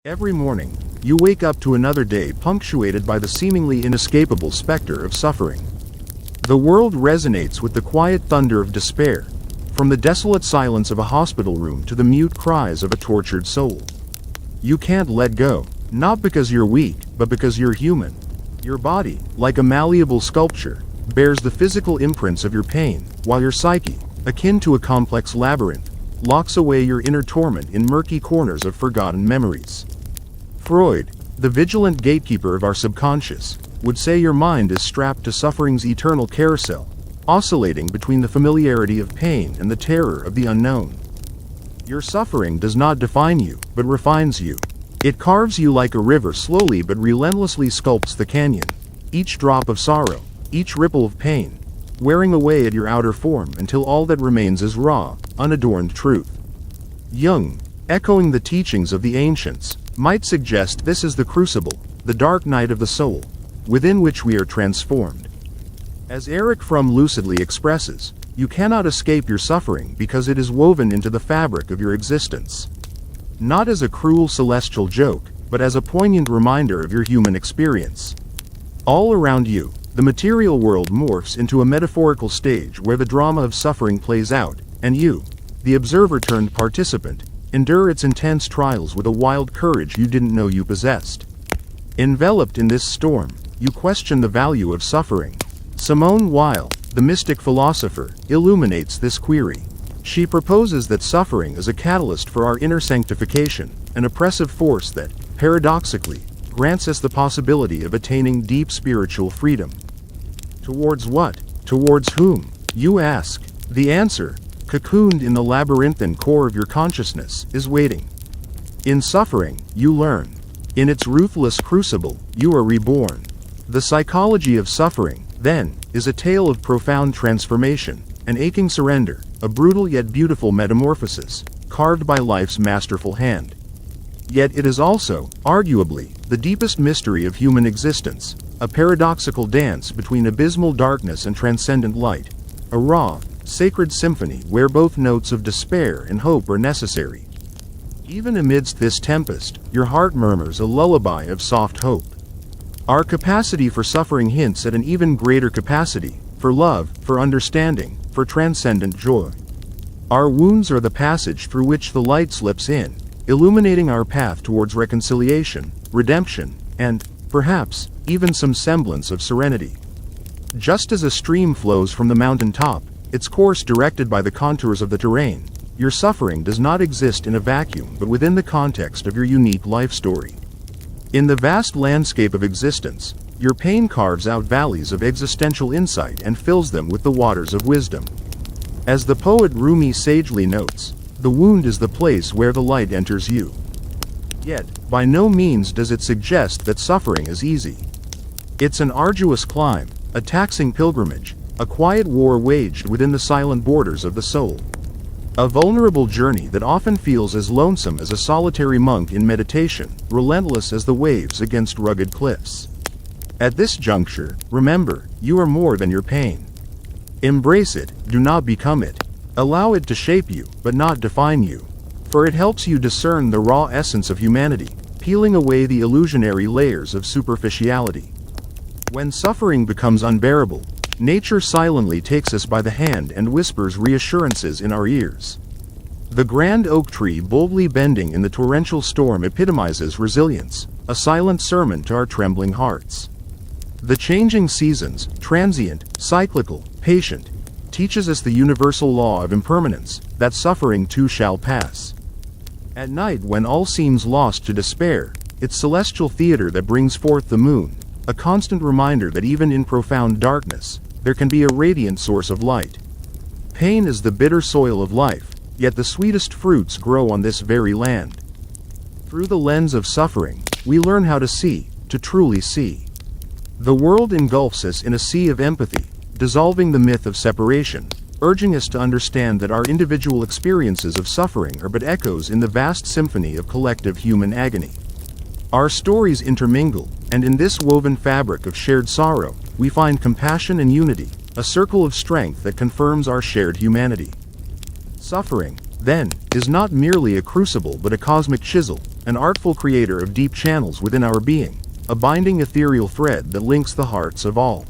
Every morning, you wake up to another day punctuated by the seemingly inescapable specter of suffering. The world resonates with the quiet thunder of despair, from the desolate silence of a hospital room to the mute cries of a tortured soul. You can't let go, not because you're weak, but because you're human. Your body, like a malleable sculpture, bears the physical imprints of your pain, while your psyche, akin to a complex labyrinth, locks away your inner torment in murky corners of forgotten memories. Freud, the vigilant gatekeeper of our subconscious, would say your mind is strapped to suffering's eternal carousel, oscillating between the familiarity of pain and the terror of the unknown. Your suffering does not define you, but refines you. It carves you like a river slowly but relentlessly sculpts the canyon, each drop of sorrow, each ripple of pain, wearing away at your outer form until all that remains is raw, unadorned truth. Jung, echoing the teachings of the ancients, might suggest this is the crucible, the dark night of the soul, within which we are transformed. As Erich Fromm lucidly expresses, you cannot escape your suffering because it is woven into the fabric of your existence. Not as a cruel celestial joke, but as a poignant reminder of your human experience. All around you, the material world morphs into a metaphorical stage where the drama of suffering plays out, and you, the observer turned participant, endure its intense trials with a wild courage you didn't know you possessed. Enveloped in this storm, you question the value of suffering. Simone Weil, the mystic philosopher, illuminates this query. She proposes that suffering is a catalyst for our inner sanctification, an oppressive force that, paradoxically, grants us the possibility of attaining deep spiritual freedom. Towards what? Towards whom? You ask. The answer, cocooned in the labyrinthine core of your consciousness, is waiting. In suffering, you learn. In its ruthless crucible, you are reborn. The psychology of suffering, then, is a tale of profound transformation, an aching surrender, a brutal yet beautiful metamorphosis, carved by life's masterful hand. Yet it is also, arguably, the deepest mystery of human existence, a paradoxical dance between abysmal darkness and transcendent light, a raw, sacred symphony where both notes of despair and hope are necessary. Even amidst this tempest, your heart murmurs a lullaby of soft hope. Our capacity for suffering hints at an even greater capacity, for love, for understanding, for transcendent joy. Our wounds are the passage through which the light slips in, illuminating our path towards reconciliation, redemption, and, perhaps, even some semblance of serenity. Just as a stream flows from the mountain top, its course directed by the contours of the terrain, your suffering does not exist in a vacuum but within the context of your unique life story. In the vast landscape of existence, your pain carves out valleys of existential insight and fills them with the waters of wisdom. As the poet Rumi sagely notes, the wound is the place where the light enters you. Yet, by no means does it suggest that suffering is easy. It's an arduous climb, a taxing pilgrimage, a quiet war waged within the silent borders of the soul. A vulnerable journey that often feels as lonesome as a solitary monk in meditation, relentless as the waves against rugged cliffs. At this juncture, remember, you are more than your pain. Embrace it, do not become it. Allow it to shape you, but not define you. For it helps you discern the raw essence of humanity, peeling away the illusionary layers of superficiality. When suffering becomes unbearable, nature silently takes us by the hand and whispers reassurances in our ears. The grand oak tree boldly bending in the torrential storm epitomizes resilience, a silent sermon to our trembling hearts. The changing seasons, transient, cyclical, patient, teaches us the universal law of impermanence, that suffering too shall pass. At night when all seems lost to despair, it's celestial theater that brings forth the moon, a constant reminder that even in profound darkness, there can be a radiant source of light. Pain is the bitter soil of life, yet the sweetest fruits grow on this very land. Through the lens of suffering, we learn how to see, to truly see. The world engulfs us in a sea of empathy, dissolving the myth of separation, urging us to understand that our individual experiences of suffering are but echoes in the vast symphony of collective human agony. Our stories intermingle, and in this woven fabric of shared sorrow, we find compassion and unity, a circle of strength that confirms our shared humanity. Suffering, then, is not merely a crucible but a cosmic chisel, an artful creator of deep channels within our being, a binding ethereal thread that links the hearts of all.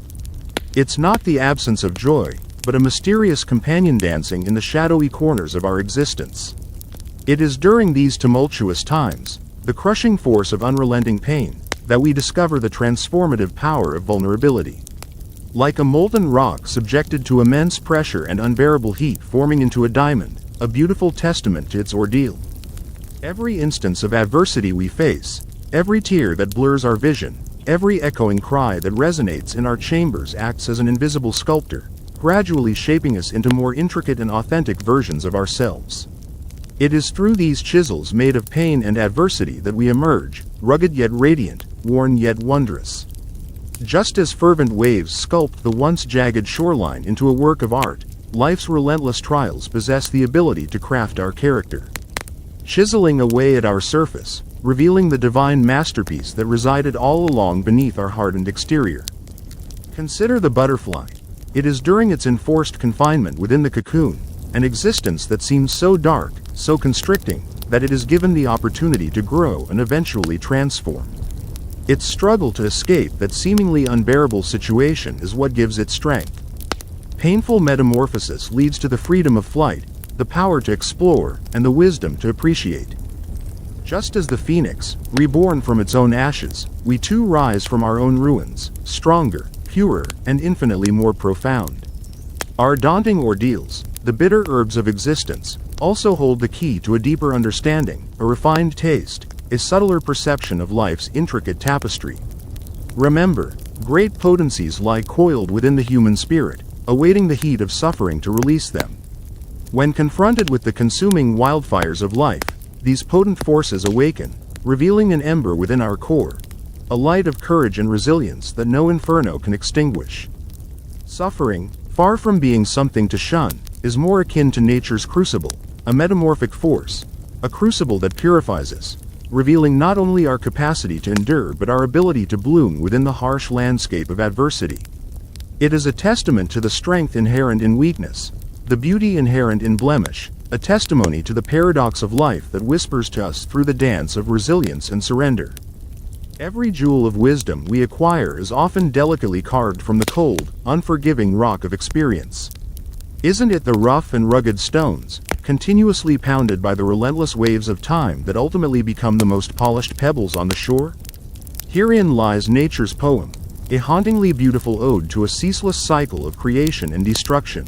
It's not the absence of joy, but a mysterious companion dancing in the shadowy corners of our existence. It is during these tumultuous times, the crushing force of unrelenting pain, that we discover the transformative power of vulnerability. Like a molten rock subjected to immense pressure and unbearable heat forming into a diamond, a beautiful testament to its ordeal. Every instance of adversity we face, every tear that blurs our vision, every echoing cry that resonates in our chambers acts as an invisible sculptor, gradually shaping us into more intricate and authentic versions of ourselves. It is through these chisels made of pain and adversity that we emerge, rugged yet radiant, worn yet wondrous. Just as fervent waves sculpt the once jagged shoreline into a work of art, life's relentless trials possess the ability to craft our character. Chiseling away at our surface, revealing the divine masterpiece that resided all along beneath our hardened exterior. Consider the butterfly. It is during its enforced confinement within the cocoon, an existence that seems so dark, so constricting, that it is given the opportunity to grow and eventually transform. Its struggle to escape that seemingly unbearable situation is what gives it strength. Painful metamorphosis leads to the freedom of flight, the power to explore, and the wisdom to appreciate. Just as the phoenix, reborn from its own ashes, we too rise from our own ruins, stronger, purer, and infinitely more profound. Our daunting ordeals, the bitter herbs of existence, also hold the key to a deeper understanding, a refined taste, a subtler perception of life's intricate tapestry. Remember, great potencies lie coiled within the human spirit, awaiting the heat of suffering to release them. When confronted with the consuming wildfires of life, these potent forces awaken, revealing an ember within our core, a light of courage and resilience that no inferno can extinguish. Suffering, far from being something to shun, is more akin to nature's crucible, a metamorphic force, a crucible that purifies us, revealing not only our capacity to endure but our ability to bloom within the harsh landscape of adversity. It is a testament to the strength inherent in weakness, the beauty inherent in blemish, a testimony to the paradox of life that whispers to us through the dance of resilience and surrender. Every jewel of wisdom we acquire is often delicately carved from the cold, unforgiving rock of experience. Isn't it the rough and rugged stones, continuously pounded by the relentless waves of time, that ultimately become the most polished pebbles on the shore? Herein lies nature's poem, a hauntingly beautiful ode to a ceaseless cycle of creation and destruction.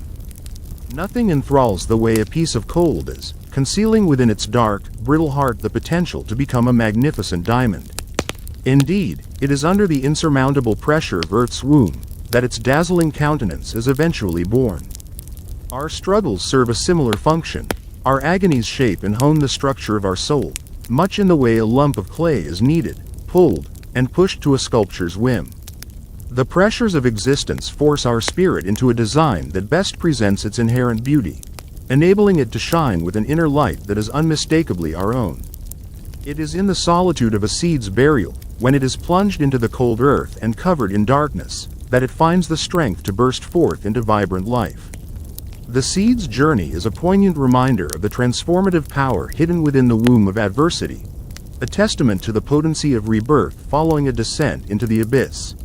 Nothing enthralls the way a piece of coal does, concealing within its dark, brittle heart the potential to become a magnificent diamond. Indeed, it is under the insurmountable pressure of Earth's womb that its dazzling countenance is eventually born. Our struggles serve a similar function. Our agonies shape and hone the structure of our soul, much in the way a lump of clay is kneaded, pulled, and pushed to a sculpture's whim. The pressures of existence force our spirit into a design that best presents its inherent beauty, enabling it to shine with an inner light that is unmistakably our own. It is in the solitude of a seed's burial, when it is plunged into the cold earth and covered in darkness, that it finds the strength to burst forth into vibrant life. The seed's journey is a poignant reminder of the transformative power hidden within the womb of adversity, a testament to the potency of rebirth following a descent into the abyss.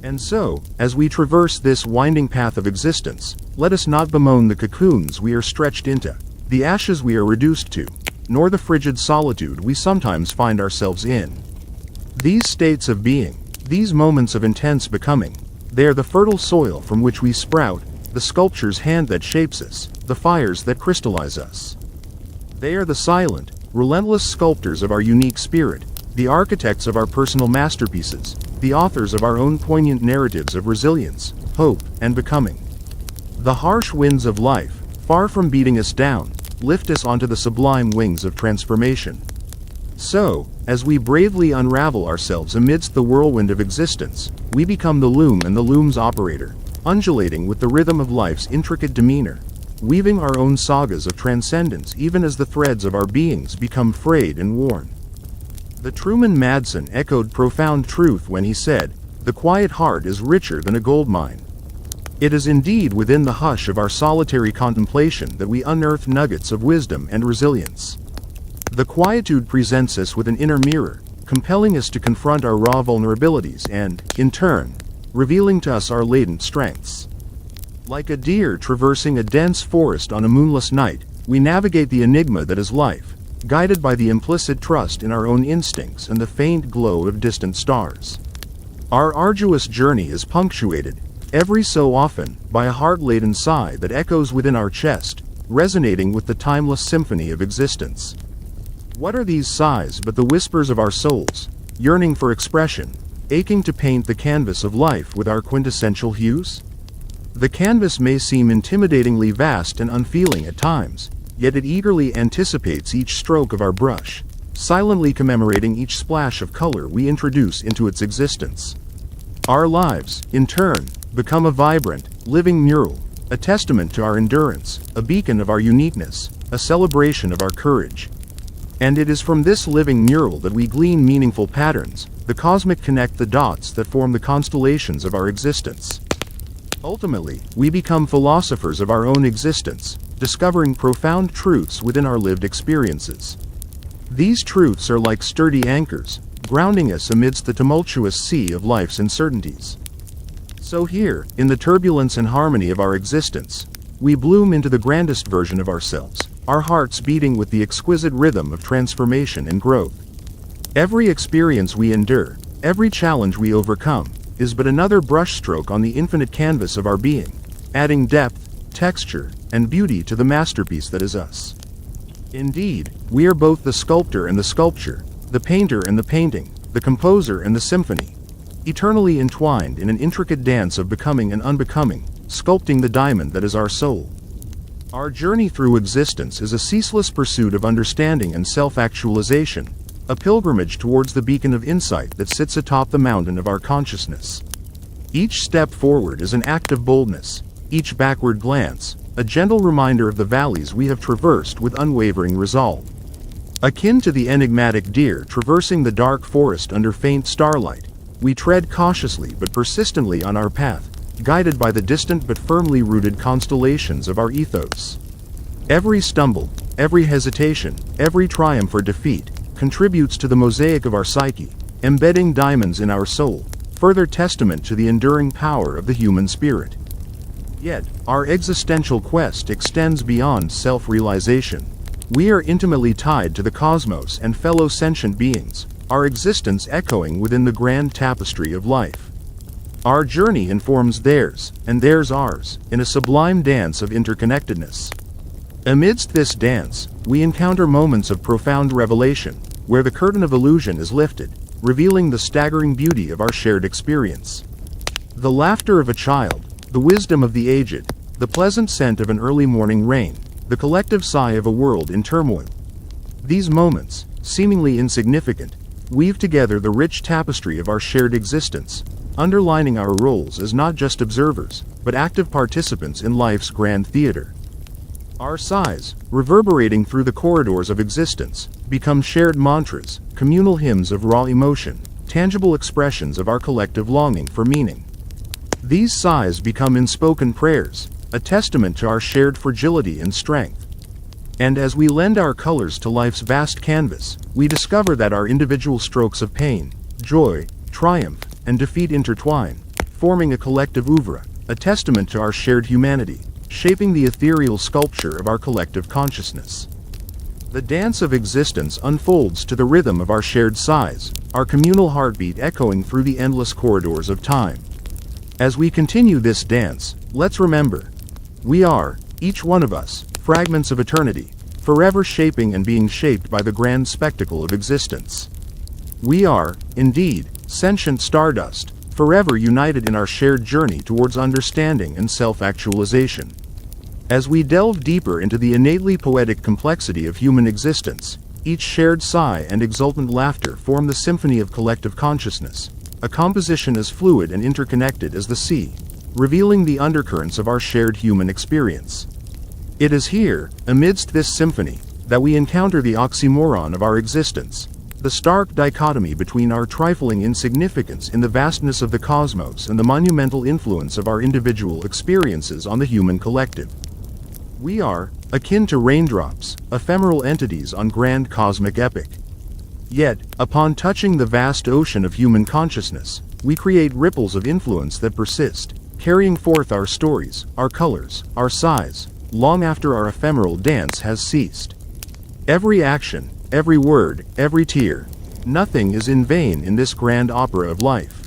And so, as we traverse this winding path of existence, let us not bemoan the cocoons we are stretched into, the ashes we are reduced to, nor the frigid solitude we sometimes find ourselves in. These states of being, these moments of intense becoming, they are the fertile soil from which we sprout, the sculpture's hand that shapes us, the fires that crystallize us. They are the silent, relentless sculptors of our unique spirit, the architects of our personal masterpieces, the authors of our own poignant narratives of resilience, hope, and becoming. The harsh winds of life, far from beating us down, lift us onto the sublime wings of transformation. So, as we bravely unravel ourselves amidst the whirlwind of existence, we become the loom and the loom's operator, undulating with the rhythm of life's intricate demeanor, weaving our own sagas of transcendence even as the threads of our beings become frayed and worn. The Truman Madsen echoed profound truth when he said, "The quiet heart is richer than a gold mine." It is indeed within the hush of our solitary contemplation that we unearth nuggets of wisdom and resilience. The quietude presents us with an inner mirror, compelling us to confront our raw vulnerabilities and, in turn, revealing to us our latent strengths. Like a deer traversing a dense forest on a moonless night, we navigate the enigma that is life, guided by the implicit trust in our own instincts and the faint glow of distant stars. Our arduous journey is punctuated, every so often, by a heart-laden sigh that echoes within our chest, resonating with the timeless symphony of existence. What are these sighs but the whispers of our souls, yearning for expression, aching to paint the canvas of life with our quintessential hues? The canvas may seem intimidatingly vast and unfeeling at times, yet it eagerly anticipates each stroke of our brush, silently commemorating each splash of color we introduce into its existence. Our lives, in turn, become a vibrant, living mural, a testament to our endurance, a beacon of our uniqueness, a celebration of our courage. And it is from this living mural that we glean meaningful patterns, the cosmic connect the dots that form the constellations of our existence. Ultimately, we become philosophers of our own existence, discovering profound truths within our lived experiences. These truths are like sturdy anchors, grounding us amidst the tumultuous sea of life's uncertainties. So here, in the turbulence and harmony of our existence, we bloom into the grandest version of ourselves, our hearts beating with the exquisite rhythm of transformation and growth. Every experience we endure, every challenge we overcome, is but another brushstroke on the infinite canvas of our being, adding depth, texture, and beauty to the masterpiece that is us. Indeed, we are both the sculptor and the sculpture, the painter and the painting, the composer and the symphony, eternally entwined in an intricate dance of becoming and unbecoming, sculpting the diamond that is our soul. Our journey through existence is a ceaseless pursuit of understanding and self-actualization, a pilgrimage towards the beacon of insight that sits atop the mountain of our consciousness. Each step forward is an act of boldness, each backward glance, a gentle reminder of the valleys we have traversed with unwavering resolve. Akin to the enigmatic deer traversing the dark forest under faint starlight, we tread cautiously but persistently on our path, guided by the distant but firmly rooted constellations of our ethos. Every stumble, every hesitation, every triumph or defeat, contributes to the mosaic of our psyche, embedding diamonds in our soul, further testament to the enduring power of the human spirit. Yet, our existential quest extends beyond self-realization. We are intimately tied to the cosmos and fellow sentient beings, our existence echoing within the grand tapestry of life. Our journey informs theirs, and theirs ours, in a sublime dance of interconnectedness. Amidst this dance, we encounter moments of profound revelation, where the curtain of illusion is lifted, revealing the staggering beauty of our shared experience. The laughter of a child, the wisdom of the aged, the pleasant scent of an early morning rain, the collective sigh of a world in turmoil. These moments, seemingly insignificant, weave together the rich tapestry of our shared existence, underlining our roles as not just observers, but active participants in life's grand theater. Our sighs, reverberating through the corridors of existence, become shared mantras, communal hymns of raw emotion, tangible expressions of our collective longing for meaning. These sighs become unspoken prayers, a testament to our shared fragility and strength. And as we lend our colors to life's vast canvas, we discover that our individual strokes of pain, joy, triumph, and defeat intertwine, forming a collective oeuvre, a testament to our shared humanity, shaping the ethereal sculpture of our collective consciousness. The dance of existence unfolds to the rhythm of our shared sighs, our communal heartbeat echoing through the endless corridors of time. As we continue this dance, let's remember, we are, each one of us, fragments of eternity, forever shaping and being shaped by the grand spectacle of existence. We are, indeed, sentient stardust, forever united in our shared journey towards understanding and self-actualization. As we delve deeper into the innately poetic complexity of human existence, each shared sigh and exultant laughter form the symphony of collective consciousness, a composition as fluid and interconnected as the sea, revealing the undercurrents of our shared human experience. It is here, amidst this symphony, that we encounter the oxymoron of our existence, the stark dichotomy between our trifling insignificance in the vastness of the cosmos and the monumental influence of our individual experiences on the human collective. We are, akin to raindrops, ephemeral entities on grand cosmic epic. Yet, upon touching the vast ocean of human consciousness, we create ripples of influence that persist, carrying forth our stories, our colors, our sighs, long after our ephemeral dance has ceased. Every action, every word, every tear, nothing is in vain in this grand opera of life.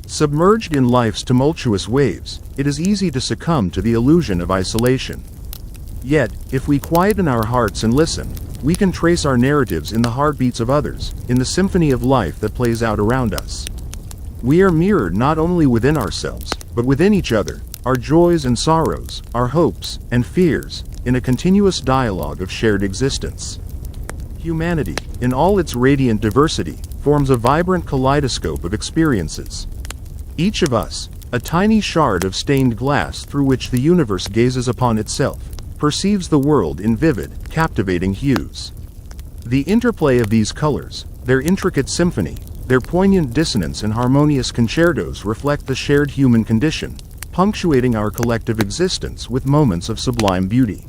Submerged in life's tumultuous waves, it is easy to succumb to the illusion of isolation. Yet, if we quieten our hearts and listen, we can trace our narratives in the heartbeats of others, in the symphony of life that plays out around us. We are mirrored not only within ourselves, but within each other, our joys and sorrows, our hopes and fears, in a continuous dialogue of shared existence. Humanity, in all its radiant diversity, forms a vibrant kaleidoscope of experiences. Each of us, a tiny shard of stained glass through which the universe gazes upon itself, perceives the world in vivid, captivating hues. The interplay of these colors, their intricate symphony, their poignant dissonance and harmonious concertos reflect the shared human condition, punctuating our collective existence with moments of sublime beauty.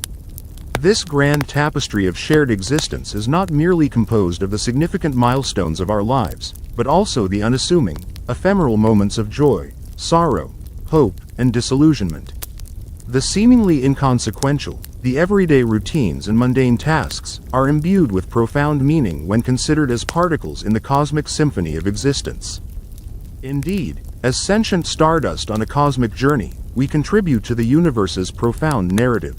This grand tapestry of shared existence is not merely composed of the significant milestones of our lives, but also the unassuming, ephemeral moments of joy, sorrow, hope, and disillusionment. The seemingly inconsequential, the everyday routines and mundane tasks, are imbued with profound meaning when considered as particles in the cosmic symphony of existence. Indeed, as sentient stardust on a cosmic journey, we contribute to the universe's profound narrative.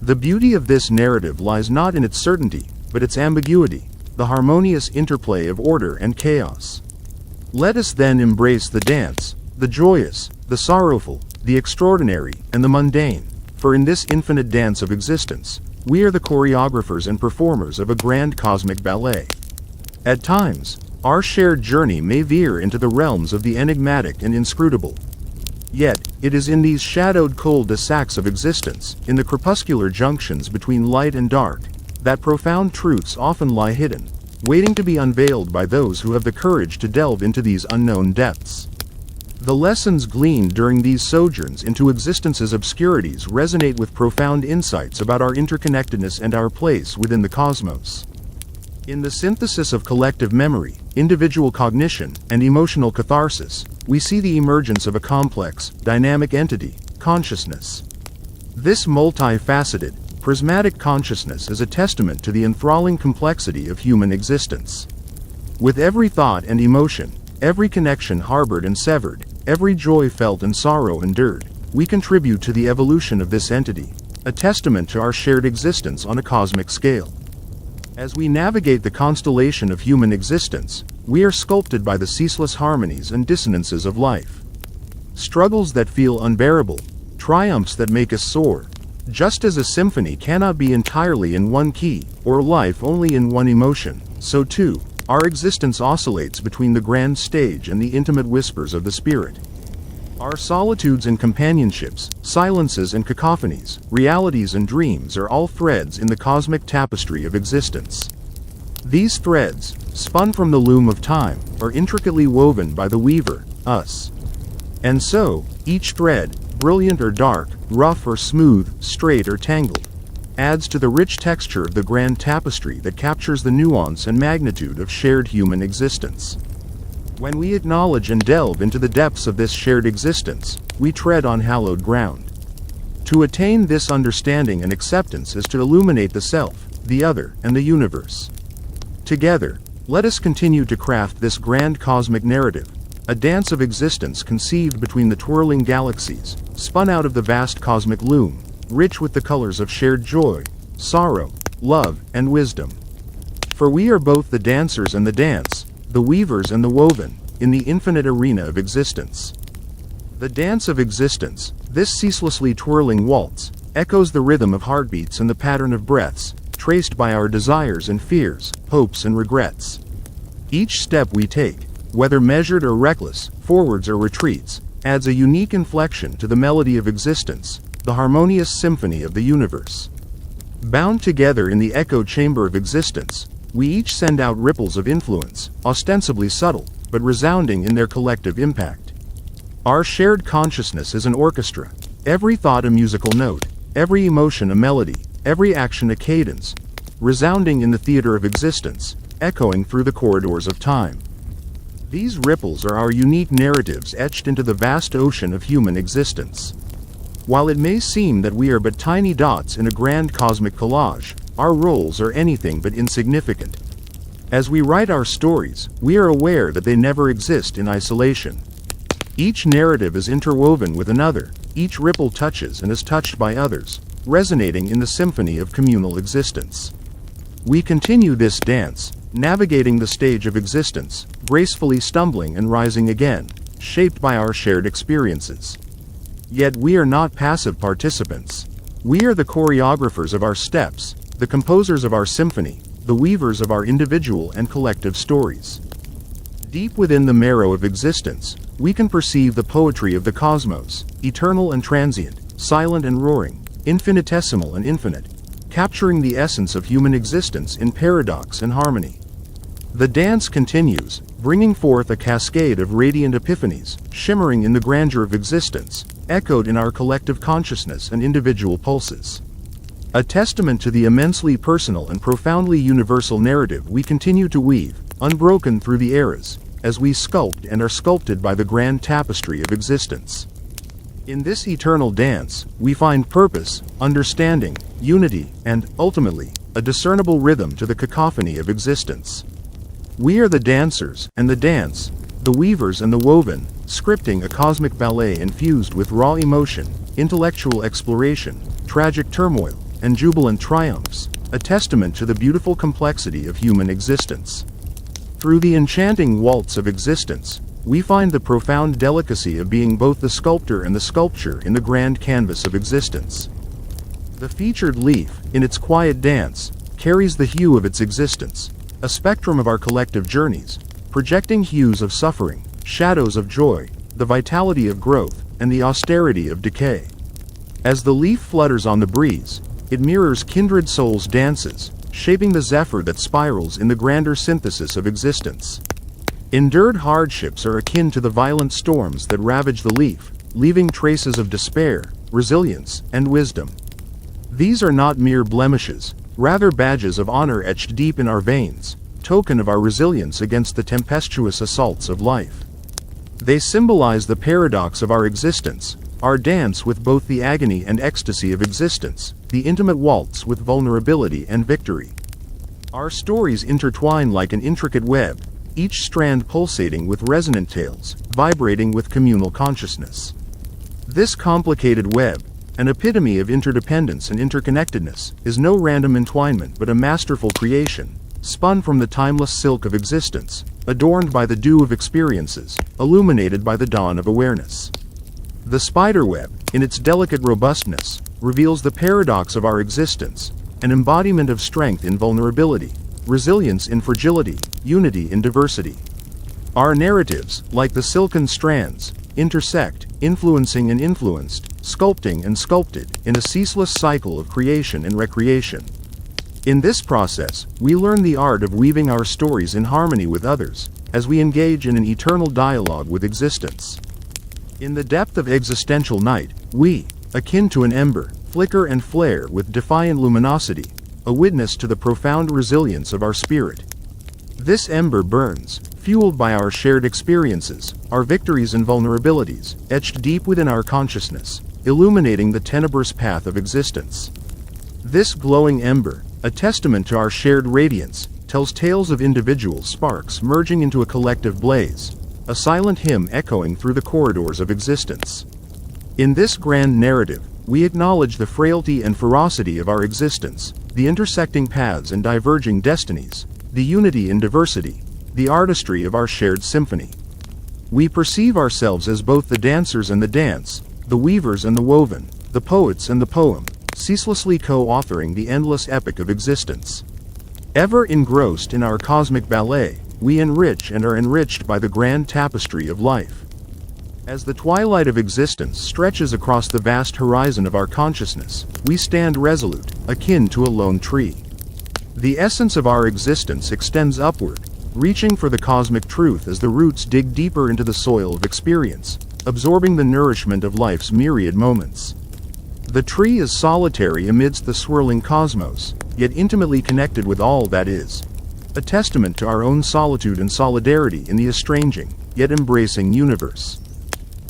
The beauty of this narrative lies not in its certainty, but its ambiguity, the harmonious interplay of order and chaos. Let us then embrace the dance, the joyous, the sorrowful, the extraordinary, and the mundane, for in this infinite dance of existence, we are the choreographers and performers of a grand cosmic ballet. At times, our shared journey may veer into the realms of the enigmatic and inscrutable. Yet, it is in these shadowed cul-de-sacs of existence, in the crepuscular junctions between light and dark, that profound truths often lie hidden, waiting to be unveiled by those who have the courage to delve into these unknown depths. The lessons gleaned during these sojourns into existence's obscurities resonate with profound insights about our interconnectedness and our place within the cosmos. In the synthesis of collective memory, individual cognition, and emotional catharsis, we see the emergence of a complex, dynamic entity, consciousness. This multifaceted, prismatic consciousness is a testament to the enthralling complexity of human existence. With every thought and emotion, every connection harbored and severed, every joy felt and sorrow endured, we contribute to the evolution of this entity, a testament to our shared existence on a cosmic scale. As we navigate the constellation of human existence, we are sculpted by the ceaseless harmonies and dissonances of life. Struggles that feel unbearable, triumphs that make us soar. Just as a symphony cannot be entirely in one key, or life only in one emotion, so too, our existence oscillates between the grand stage and the intimate whispers of the spirit. Our solitudes and companionships, silences and cacophonies, realities and dreams are all threads in the cosmic tapestry of existence. These threads, spun from the loom of time, are intricately woven by the weaver, us. And so, each thread, brilliant or dark, rough or smooth, straight or tangled, adds to the rich texture of the grand tapestry that captures the nuance and magnitude of shared human existence. When we acknowledge and delve into the depths of this shared existence, we tread on hallowed ground. To attain this understanding and acceptance is to illuminate the self, the other, and the universe. Together, let us continue to craft this grand cosmic narrative, a dance of existence conceived between the twirling galaxies, spun out of the vast cosmic loom, rich with the colors of shared joy, sorrow, love, and wisdom. For we are both the dancers and the dance, the weavers and the woven, in the infinite arena of existence. The dance of existence, this ceaselessly twirling waltz, echoes the rhythm of heartbeats and the pattern of breaths, traced by our desires and fears, hopes and regrets. Each step we take, whether measured or reckless, forwards or retreats, adds a unique inflection to the melody of existence, the harmonious symphony of the universe. Bound together in the echo chamber of existence, we each send out ripples of influence, ostensibly subtle, but resounding in their collective impact. Our shared consciousness is an orchestra, every thought a musical note, every emotion a melody, every action a cadence, resounding in the theater of existence, echoing through the corridors of time. These ripples are our unique narratives etched into the vast ocean of human existence. While it may seem that we are but tiny dots in a grand cosmic collage, our roles are anything but insignificant. As we write our stories, we are aware that they never exist in isolation. Each narrative is interwoven with another, each ripple touches and is touched by others, resonating in the symphony of communal existence. We continue this dance, navigating the stage of existence, gracefully stumbling and rising again, shaped by our shared experiences. Yet we are not passive participants. We are the choreographers of our steps, the composers of our symphony, the weavers of our individual and collective stories. Deep within the marrow of existence, we can perceive the poetry of the cosmos, eternal and transient, silent and roaring, infinitesimal and infinite, capturing the essence of human existence in paradox and harmony. The dance continues, bringing forth a cascade of radiant epiphanies, shimmering in the grandeur of existence, echoed in our collective consciousness and individual pulses. A testament to the immensely personal and profoundly universal narrative we continue to weave, unbroken through the eras, as we sculpt and are sculpted by the grand tapestry of existence. In this eternal dance, we find purpose, understanding, unity, and, ultimately, a discernible rhythm to the cacophony of existence. We are the dancers, and the dance, the weavers and the woven, scripting a cosmic ballet infused with raw emotion, intellectual exploration, tragic turmoil, and jubilant triumphs, a testament to the beautiful complexity of human existence. Through the enchanting waltz of existence, we find the profound delicacy of being both the sculptor and the sculpture in the grand canvas of existence. The featured leaf, in its quiet dance, carries the hue of its existence, a spectrum of our collective journeys, projecting hues of suffering, shadows of joy, the vitality of growth, and the austerity of decay. As the leaf flutters on the breeze, it mirrors kindred souls' dances, shaping the zephyr that spirals in the grander synthesis of existence. Endured hardships are akin to the violent storms that ravage the leaf, leaving traces of despair, resilience, and wisdom. These are not mere blemishes, rather badges of honor etched deep in our veins, token of our resilience against the tempestuous assaults of life. They symbolize the paradox of our existence, our dance with both the agony and ecstasy of existence, the intimate waltz with vulnerability and victory. Our stories intertwine like an intricate web, each strand pulsating with resonant tales, vibrating with communal consciousness. This complicated web, an epitome of interdependence and interconnectedness, is no random entwinement but a masterful creation, spun from the timeless silk of existence, adorned by the dew of experiences, illuminated by the dawn of awareness. The spiderweb, in its delicate robustness, reveals the paradox of our existence, an embodiment of strength in vulnerability, resilience in fragility, unity in diversity. Our narratives, like the silken strands, intersect, influencing and influenced, sculpting and sculpted, in a ceaseless cycle of creation and recreation. In this process, we learn the art of weaving our stories in harmony with others, as we engage in an eternal dialogue with existence. In the depth of existential night, we, akin to an ember, flicker and flare with defiant luminosity, a witness to the profound resilience of our spirit. This ember burns, fueled by our shared experiences, our victories and vulnerabilities, etched deep within our consciousness, illuminating the tenebrous path of existence. This glowing ember, a testament to our shared radiance, tells tales of individual sparks merging into a collective blaze, a silent hymn echoing through the corridors of existence. In this grand narrative, we acknowledge the frailty and ferocity of our existence, the intersecting paths and diverging destinies, the unity in diversity, the artistry of our shared symphony. We perceive ourselves as both the dancers and the dance, the weavers and the woven, the poets and the poem, ceaselessly co-authoring the endless epic of existence. Ever engrossed in our cosmic ballet, we enrich and are enriched by the grand tapestry of life. As the twilight of existence stretches across the vast horizon of our consciousness, we stand resolute, akin to a lone tree. The essence of our existence extends upward, reaching for the cosmic truth as the roots dig deeper into the soil of experience, absorbing the nourishment of life's myriad moments. The tree is solitary amidst the swirling cosmos, yet intimately connected with all that is. A testament to our own solitude and solidarity in the estranging, yet embracing universe.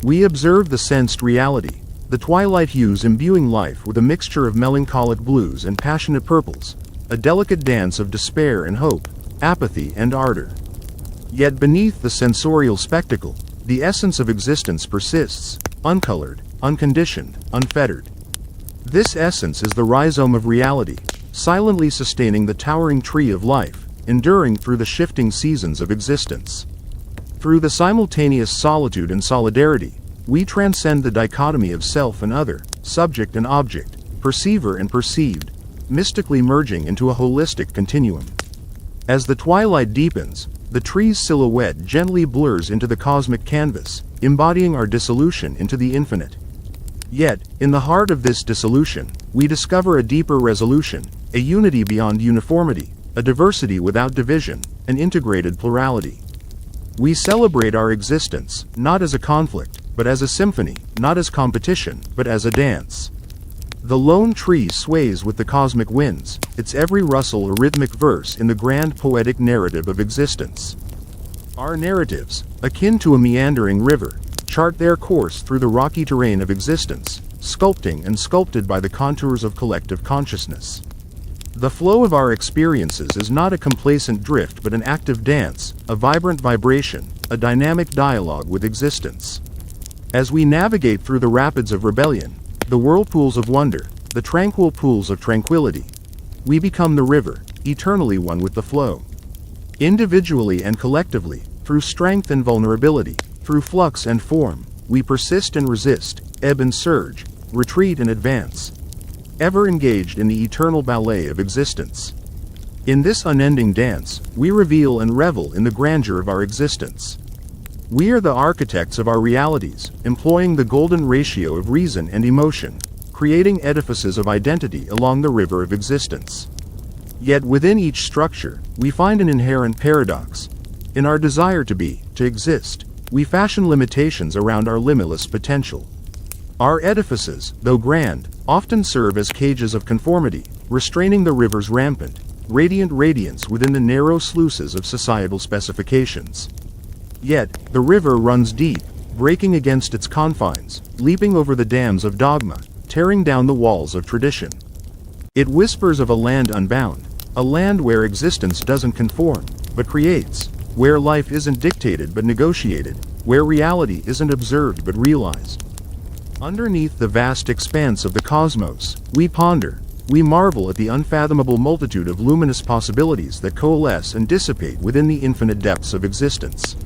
We observe the sensed reality, the twilight hues imbuing life with a mixture of melancholic blues and passionate purples, a delicate dance of despair and hope, apathy and ardor. Yet beneath the sensorial spectacle, the essence of existence persists, uncolored, unconditioned, unfettered. This essence is the rhizome of reality, silently sustaining the towering tree of life, enduring through the shifting seasons of existence. Through the simultaneous solitude and solidarity, we transcend the dichotomy of self and other, subject and object, perceiver and perceived, mystically merging into a holistic continuum. As the twilight deepens, the tree's silhouette gently blurs into the cosmic canvas, embodying our dissolution into the infinite. Yet, in the heart of this dissolution, we discover a deeper resolution, a unity beyond uniformity, a diversity without division, an integrated plurality. We celebrate our existence, not as a conflict, but as a symphony, not as competition, but as a dance. The lone tree sways with the cosmic winds, its every rustle a rhythmic verse in the grand poetic narrative of existence. Our narratives, akin to a meandering river, chart their course through the rocky terrain of existence, sculpting and sculpted by the contours of collective consciousness. The flow of our experiences is not a complacent drift but an active dance, a vibrant vibration, a dynamic dialogue with existence. As we navigate through the rapids of rebellion, the whirlpools of wonder, the tranquil pools of tranquility, we become the river, eternally one with the flow. Individually and collectively, through strength and vulnerability, through flux and form, we persist and resist, ebb and surge, retreat and advance, ever engaged in the eternal ballet of existence. In this unending dance, we reveal and revel in the grandeur of our existence. We are the architects of our realities, employing the golden ratio of reason and emotion, creating edifices of identity along the river of existence. Yet within each structure, we find an inherent paradox. In our desire to be, to exist, we fashion limitations around our limitless potential. Our edifices, though grand, often serve as cages of conformity, restraining the river's rampant, radiant radiance within the narrow sluices of societal specifications. Yet, the river runs deep, breaking against its confines, leaping over the dams of dogma, tearing down the walls of tradition. It whispers of a land unbound, a land where existence doesn't conform, but creates, where life isn't dictated but negotiated, where reality isn't observed but realized. Underneath the vast expanse of the cosmos, we ponder, we marvel at the unfathomable multitude of luminous possibilities that coalesce and dissipate within the infinite depths of existence.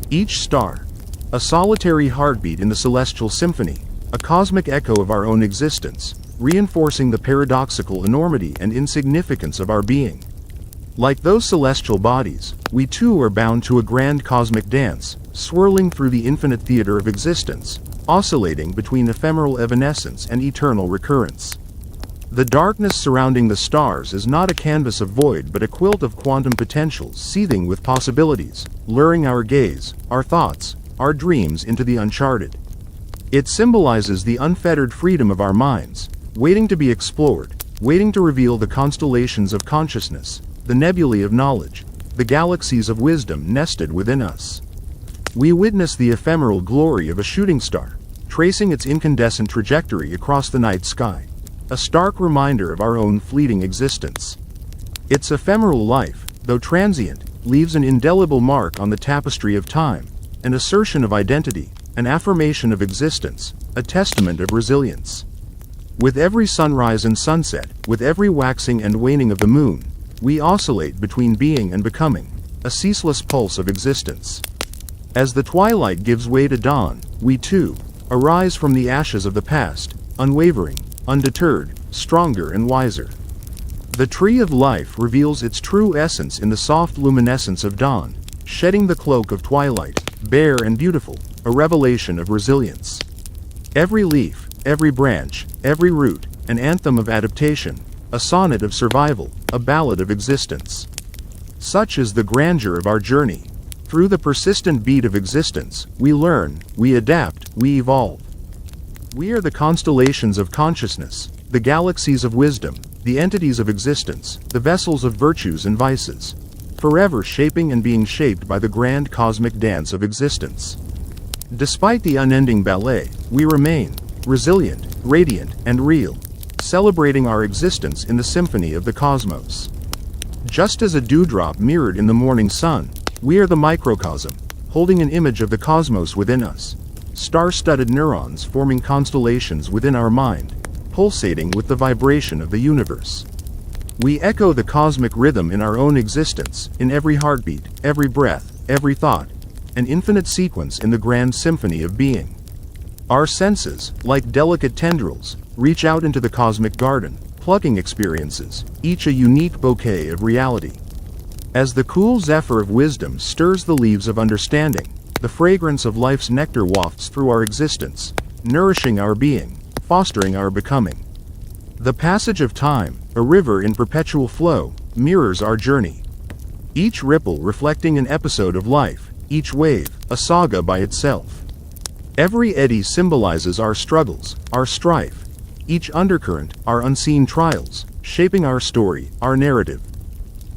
Each star, a solitary heartbeat in the celestial symphony, a cosmic echo of our own existence, reinforcing the paradoxical enormity and insignificance of our being. Like those celestial bodies, we too are bound to a grand cosmic dance, swirling through the infinite theater of existence, oscillating between ephemeral evanescence and eternal recurrence. The darkness surrounding the stars is not a canvas of void but a quilt of quantum potentials seething with possibilities, luring our gaze, our thoughts, our dreams into the uncharted. It symbolizes the unfettered freedom of our minds, waiting to be explored, waiting to reveal the constellations of consciousness, the nebulae of knowledge, the galaxies of wisdom nested within us. We witness the ephemeral glory of a shooting star, tracing its incandescent trajectory across the night sky, a stark reminder of our own fleeting existence. Its ephemeral life, though transient, leaves an indelible mark on the tapestry of time, an assertion of identity, an affirmation of existence, a testament of resilience. With every sunrise and sunset, with every waxing and waning of the moon, we oscillate between being and becoming, a ceaseless pulse of existence. As the twilight gives way to dawn, we too arise from the ashes of the past, unwavering, undeterred, stronger and wiser. The tree of life reveals its true essence in the soft luminescence of dawn, shedding the cloak of twilight, bare and beautiful, a revelation of resilience. Every leaf, every branch, every root, an anthem of adaptation, a sonnet of survival, a ballad of existence. Such is the grandeur of our journey. Through the persistent beat of existence, we learn, we adapt, we evolve. We are the constellations of consciousness, the galaxies of wisdom, the entities of existence, the vessels of virtues and vices, forever shaping and being shaped by the grand cosmic dance of existence. Despite the unending ballet, we remain resilient, radiant, and real, celebrating our existence in the symphony of the cosmos. Just as a dewdrop mirrored in the morning sun, we are the microcosm, holding an image of the cosmos within us, star-studded neurons forming constellations within our mind, pulsating with the vibration of the universe. We echo the cosmic rhythm in our own existence, in every heartbeat, every breath, every thought, an infinite sequence in the grand symphony of being. Our senses, like delicate tendrils, reach out into the cosmic garden, plucking experiences, each a unique bouquet of reality. As the cool zephyr of wisdom stirs the leaves of understanding, the fragrance of life's nectar wafts through our existence, nourishing our being, fostering our becoming. The passage of time, a river in perpetual flow, mirrors our journey. Each ripple reflecting an episode of life, each wave, a saga by itself. Every eddy symbolizes our struggles, our strife, each undercurrent, our unseen trials, shaping our story, our narrative.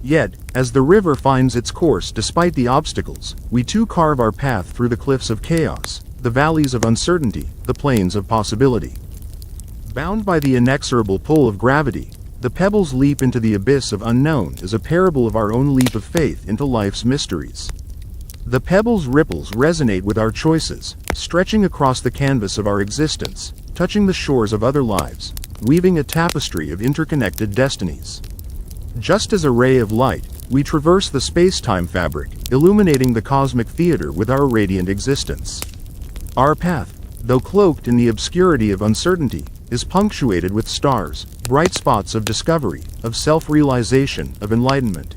Yet, as the river finds its course despite the obstacles, we too carve our path through the cliffs of chaos, the valleys of uncertainty, the plains of possibility. Bound by the inexorable pull of gravity, the pebbles leap into the abyss of unknown as a parable of our own leap of faith into life's mysteries. The pebbles' ripples resonate with our choices, stretching across the canvas of our existence, touching the shores of other lives, weaving a tapestry of interconnected destinies. Just as a ray of light, we traverse the space-time fabric, illuminating the cosmic theater with our radiant existence. Our path, though cloaked in the obscurity of uncertainty, is punctuated with stars, bright spots of discovery, of self-realization, of enlightenment.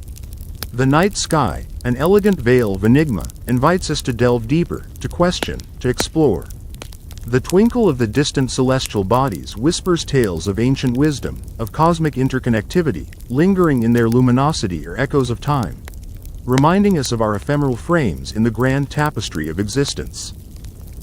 The night sky, an elegant veil of enigma, invites us to delve deeper, to question, to explore. The twinkle of the distant celestial bodies whispers tales of ancient wisdom, of cosmic interconnectivity, lingering in their luminosity are echoes of time, reminding us of our ephemeral frames in the grand tapestry of existence.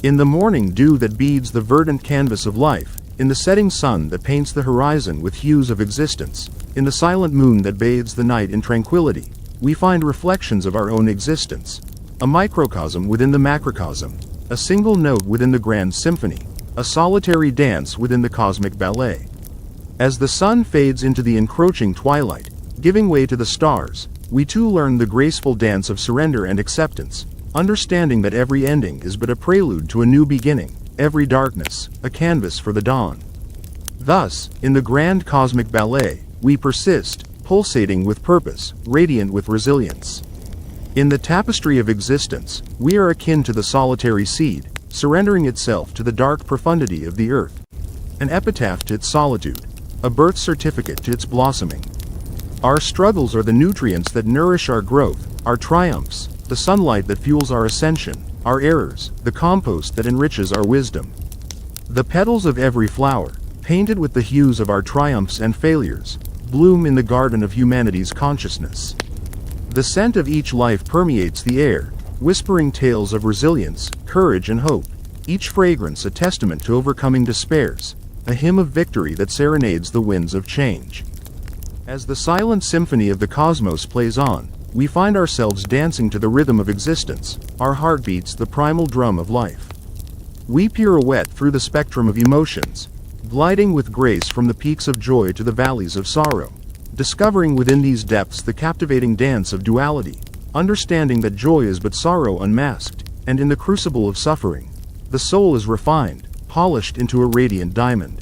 In the morning dew that beads the verdant canvas of life, in the setting sun that paints the horizon with hues of existence, in the silent moon that bathes the night in tranquility, we find reflections of our own existence, a microcosm within the macrocosm, a single note within the grand symphony, a solitary dance within the cosmic ballet. As the sun fades into the encroaching twilight, giving way to the stars, we too learn the graceful dance of surrender and acceptance, understanding that every ending is but a prelude to a new beginning, every darkness, a canvas for the dawn. Thus, in the grand cosmic ballet, we persist, pulsating with purpose, radiant with resilience. In the tapestry of existence, we are akin to the solitary seed, surrendering itself to the dark profundity of the earth. An epitaph to its solitude, a birth certificate to its blossoming. Our struggles are the nutrients that nourish our growth, our triumphs, the sunlight that fuels our ascension, our errors, the compost that enriches our wisdom. The petals of every flower, painted with the hues of our triumphs and failures, bloom in the garden of humanity's consciousness. The scent of each life permeates the air, whispering tales of resilience, courage, and hope, each fragrance a testament to overcoming despairs, a hymn of victory that serenades the winds of change. As the silent symphony of the cosmos plays on, we find ourselves dancing to the rhythm of existence, our heartbeats the primal drum of life. We pirouette through the spectrum of emotions, gliding with grace from the peaks of joy to the valleys of sorrow, discovering within these depths the captivating dance of duality, understanding that joy is but sorrow unmasked, and in the crucible of suffering, the soul is refined, polished into a radiant diamond.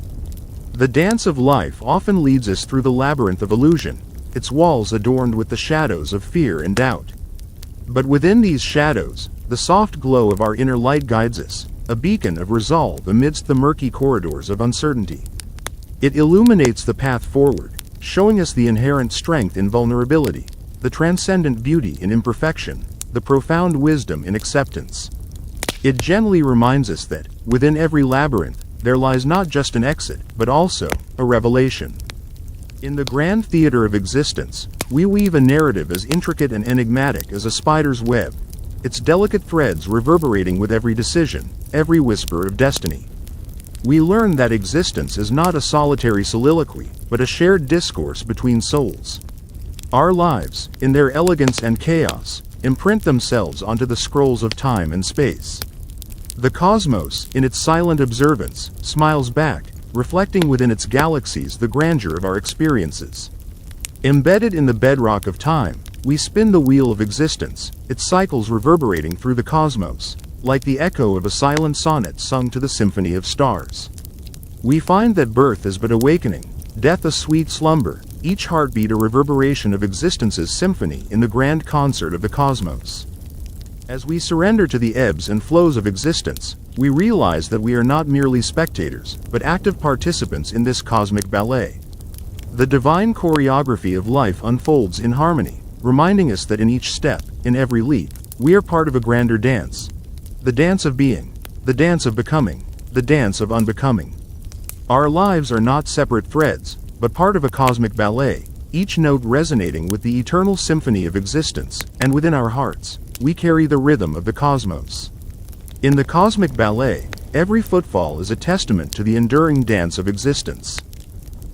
The dance of life often leads us through the labyrinth of illusion, its walls adorned with the shadows of fear and doubt. But within these shadows, the soft glow of our inner light guides us, a beacon of resolve amidst the murky corridors of uncertainty. It illuminates the path forward, showing us the inherent strength in vulnerability, the transcendent beauty in imperfection, the profound wisdom in acceptance. It gently reminds us that, within every labyrinth, there lies not just an exit, but also a revelation. In the grand theater of existence, we weave a narrative as intricate and enigmatic as a spider's web, its delicate threads reverberating with every decision, every whisper of destiny. we learn that existence is not a solitary soliloquy, but a shared discourse between souls. Our lives, in their elegance and chaos, imprint themselves onto the scrolls of time and space. The cosmos, in its silent observance, smiles back, reflecting within its galaxies the grandeur of our experiences. Embedded in the bedrock of time, we spin the wheel of existence, its cycles reverberating through the cosmos, like the echo of a silent sonnet sung to the symphony of stars. We find that birth is but awakening, death a sweet slumber, each heartbeat a reverberation of existence's symphony in the grand concert of the cosmos. As we surrender to the ebbs and flows of existence, we realize that we are not merely spectators, but active participants in this cosmic ballet. The divine choreography of life unfolds in harmony, reminding us that in each step, in every leap, we are part of a grander dance. The dance of being, the dance of becoming, the dance of unbecoming. Our lives are not separate threads, but part of a cosmic ballet, each note resonating with the eternal symphony of existence, and within our hearts, we carry the rhythm of the cosmos. In the cosmic ballet, every footfall is a testament to the enduring dance of existence.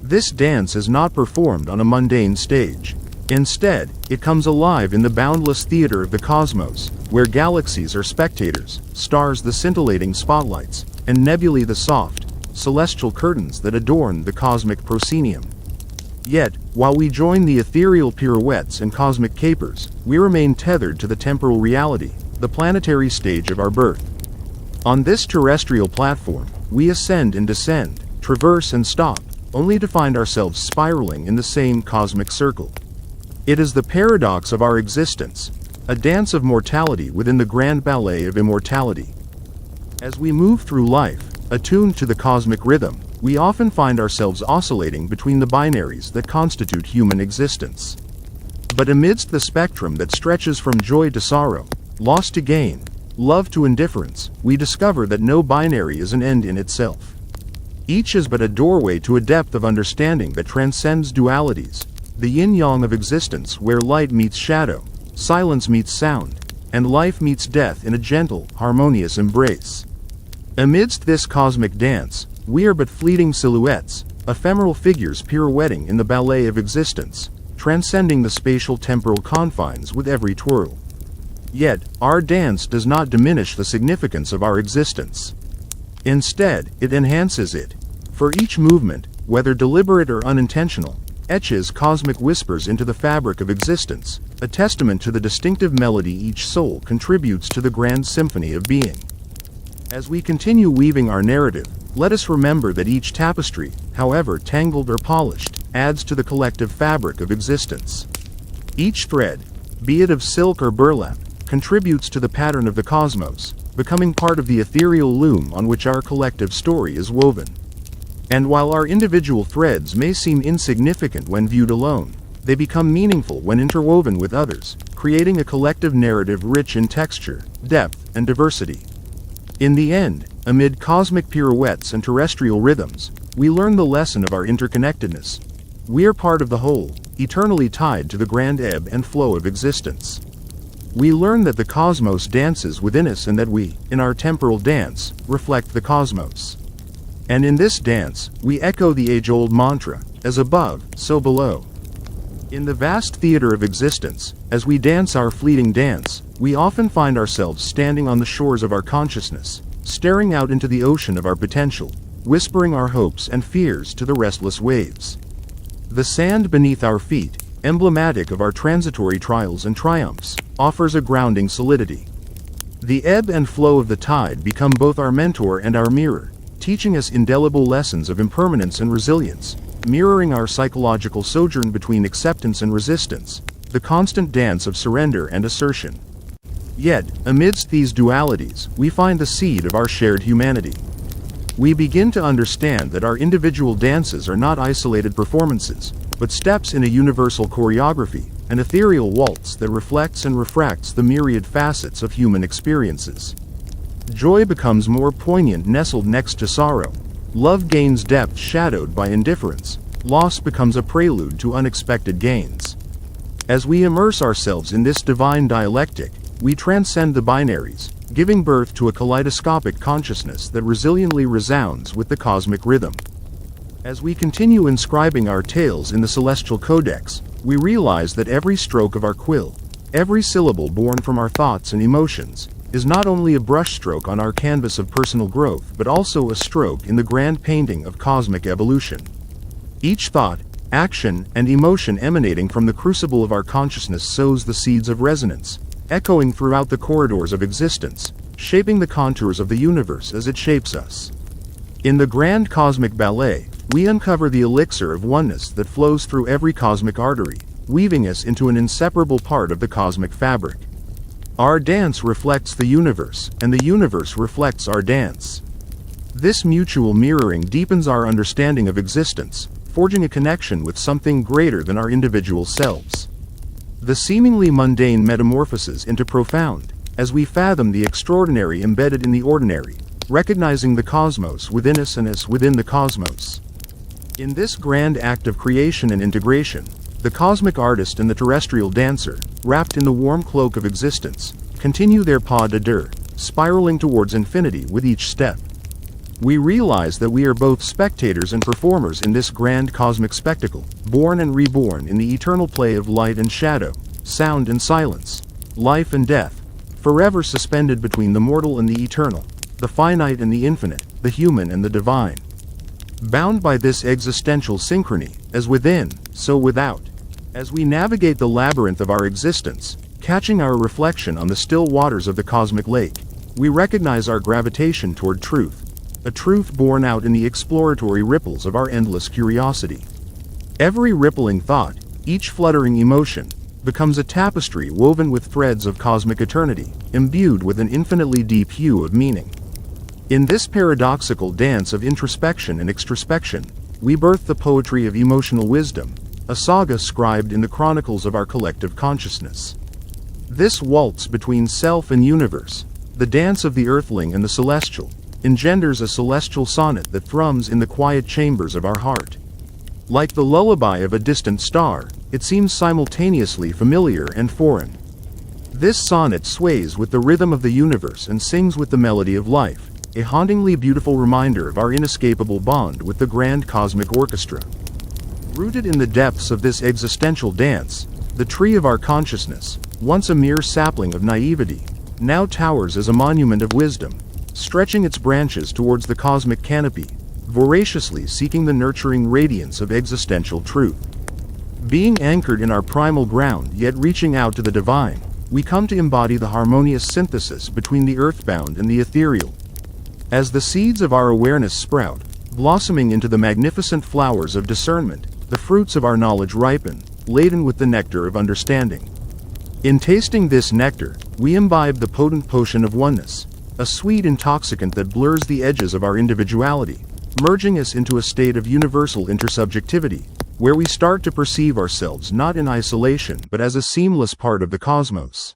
This dance is not performed on a mundane stage. Instead, it comes alive in the boundless theater of the cosmos, where galaxies are spectators, stars the scintillating spotlights, and nebulae the soft, celestial curtains that adorn the cosmic proscenium. Yet, while we join the ethereal pirouettes and cosmic capers, we remain tethered to the temporal reality, the planetary stage of our birth. On this terrestrial platform, we ascend and descend, traverse and stop, only to find ourselves spiraling in the same cosmic circle. It is the paradox of our existence, a dance of mortality within the grand ballet of immortality. As we move through life, attuned to the cosmic rhythm, we often find ourselves oscillating between the binaries that constitute human existence. But amidst the spectrum that stretches from joy to sorrow, loss to gain, love to indifference, we discover that no binary is an end in itself. Each is but a doorway to a depth of understanding that transcends dualities, the yin-yang of existence where light meets shadow, silence meets sound, and life meets death in a gentle, harmonious embrace. Amidst this cosmic dance, we are but fleeting silhouettes, ephemeral figures pirouetting in the ballet of existence, transcending the spatial temporal confines with every twirl. Yet, our dance does not diminish the significance of our existence. Instead, it enhances it. For each movement, whether deliberate or unintentional, etches cosmic whispers into the fabric of existence, a testament to the distinctive melody each soul contributes to the grand symphony of being. As we continue weaving our narrative, let us remember that each tapestry, however tangled or polished, adds to the collective fabric of existence. Each thread, be it of silk or burlap, contributes to the pattern of the cosmos, becoming part of the ethereal loom on which our collective story is woven. And while our individual threads may seem insignificant when viewed alone, they become meaningful when interwoven with others, creating a collective narrative rich in texture, depth, and diversity. In the end, amid cosmic pirouettes and terrestrial rhythms, we learn the lesson of our interconnectedness. We are part of the whole, eternally tied to the grand ebb and flow of existence. We learn that the cosmos dances within us and that we, in our temporal dance, reflect the cosmos. And in this dance, we echo the age-old mantra, as above, so below. In the vast theater of existence, as we dance our fleeting dance, we often find ourselves standing on the shores of our consciousness, staring out into the ocean of our potential, whispering our hopes and fears to the restless waves. The sand beneath our feet, emblematic of our transitory trials and triumphs, offers a grounding solidity. The ebb and flow of the tide become both our mentor and our mirror, teaching us indelible lessons of impermanence and resilience, mirroring our psychological sojourn between acceptance and resistance, the constant dance of surrender and assertion. Yet, amidst these dualities, we find the seed of our shared humanity. We begin to understand that our individual dances are not isolated performances, but steps in a universal choreography, an ethereal waltz that reflects and refracts the myriad facets of human experiences. Joy becomes more poignant nestled next to sorrow. Love gains depth shadowed by indifference. Loss becomes a prelude to unexpected gains. As we immerse ourselves in this divine dialectic, we transcend the binaries, giving birth to a kaleidoscopic consciousness that resiliently resounds with the cosmic rhythm. As we continue inscribing our tales in the celestial codex, we realize that every stroke of our quill, every syllable born from our thoughts and emotions, is not only a brushstroke on our canvas of personal growth but also a stroke in the grand painting of cosmic evolution. Each thought, action, and emotion emanating from the crucible of our consciousness sows the seeds of resonance, echoing throughout the corridors of existence, shaping the contours of the universe as it shapes us. In the grand cosmic ballet, we uncover the elixir of oneness that flows through every cosmic artery, weaving us into an inseparable part of the cosmic fabric. Our dance reflects the universe, and the universe reflects our dance. This mutual mirroring deepens our understanding of existence, forging a connection with something greater than our individual selves. The seemingly mundane metamorphoses into profound, as we fathom the extraordinary embedded in the ordinary, recognizing the cosmos within us and us within the cosmos. In this grand act of creation and integration, the cosmic artist and the terrestrial dancer, wrapped in the warm cloak of existence, continue their pas de deux, spiraling towards infinity with each step. We realize that we are both spectators and performers in this grand cosmic spectacle, born and reborn in the eternal play of light and shadow, sound and silence, life and death, forever suspended between the mortal and the eternal, the finite and the infinite, the human and the divine. Bound by this existential synchrony, as within, so without. As we navigate the labyrinth of our existence, catching our reflection on the still waters of the cosmic lake, we recognize our gravitation toward truth, a truth born out in the exploratory ripples of our endless curiosity. Every rippling thought, each fluttering emotion, becomes a tapestry woven with threads of cosmic eternity, imbued with an infinitely deep hue of meaning. In this paradoxical dance of introspection and extrospection, we birth the poetry of emotional wisdom, a saga scribed in the chronicles of our collective consciousness. This waltz between self and universe, the dance of the earthling and the celestial, engenders a celestial sonnet that thrums in the quiet chambers of our heart. Like the lullaby of a distant star, it seems simultaneously familiar and foreign. This sonnet sways with the rhythm of the universe and sings with the melody of life, a hauntingly beautiful reminder of our inescapable bond with the grand cosmic orchestra. Rooted in the depths of this existential dance, the tree of our consciousness, once a mere sapling of naivety, now towers as a monument of wisdom, stretching its branches towards the cosmic canopy, voraciously seeking the nurturing radiance of existential truth. Being anchored in our primal ground yet reaching out to the divine, we come to embody the harmonious synthesis between the earthbound and the ethereal. As the seeds of our awareness sprout, blossoming into the magnificent flowers of discernment, the fruits of our knowledge ripen, laden with the nectar of understanding. In tasting this nectar, we imbibe the potent potion of oneness, a sweet intoxicant that blurs the edges of our individuality, merging us into a state of universal intersubjectivity, where we start to perceive ourselves not in isolation but as a seamless part of the cosmos.